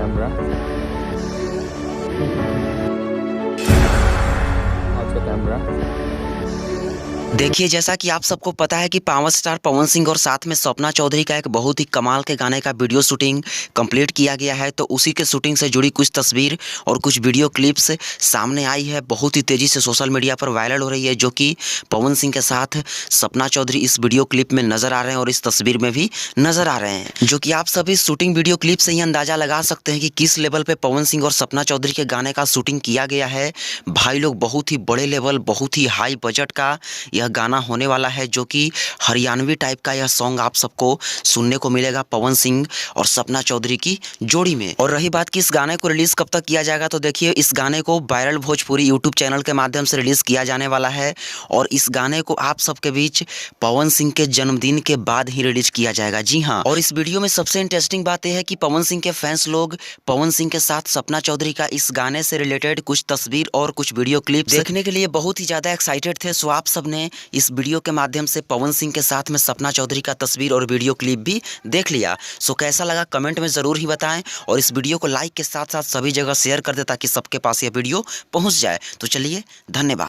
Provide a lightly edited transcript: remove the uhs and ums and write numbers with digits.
Camera. आज का camera. देखिए, जैसा कि आप सबको पता है कि पावर स्टार पवन सिंह और साथ में सपना चौधरी का एक बहुत ही कमाल के गाने का वीडियो शूटिंग कंप्लीट किया गया है। तो उसी के शूटिंग से जुड़ी कुछ तस्वीर और कुछ वीडियो क्लिप्स सामने आई है, बहुत ही तेज़ी से सोशल मीडिया पर वायरल हो रही है, जो कि पवन सिंह के साथ सपना चौधरी इस वीडियो क्लिप में नज़र आ रहे हैं और इस तस्वीर में भी नज़र आ रहे हैं, जो कि आप सभी शूटिंग वीडियो क्लिप से ही अंदाज़ा लगा सकते हैं कि किस लेवल पर पवन सिंह और सपना चौधरी के गाने का शूटिंग किया गया है। भाई लोग, बहुत ही बड़े लेवल, बहुत ही हाई बजट का यह गाना होने वाला है, जो कि हरियाणवी टाइप का यह सॉन्ग आप सबको सुनने को मिलेगा पवन सिंह और सपना चौधरी की जोड़ी में। और रही बात कि इस गाने को रिलीज कब तक किया जाएगा, तो देखिए, इस गाने को वायरल भोजपुरी यूट्यूब चैनल के माध्यम से रिलीज किया जाने वाला है और इस गाने को आप सबके बीच पवन सिंह के जन्मदिन के बाद ही रिलीज किया जाएगा। जी हाँ, और इस वीडियो में सबसे इंटरेस्टिंग बात यह है कि पवन सिंह के फैंस लोग पवन सिंह के साथ सपना चौधरी का इस गाने से रिलेटेड कुछ तस्वीर और कुछ वीडियो क्लिप देखने के लिए बहुत ही ज्यादा एक्साइटेड थे। सो आप सबने इस वीडियो के माध्यम से पवन सिंह के साथ में सपना चौधरी का तस्वीर और वीडियो क्लिप भी देख लिया। सो कैसा लगा कमेंट में ज़रूर ही बताएं और इस वीडियो को लाइक के साथ साथ सभी जगह शेयर कर दें ताकि सबके पास ये वीडियो पहुंच जाए। तो चलिए, धन्यवाद।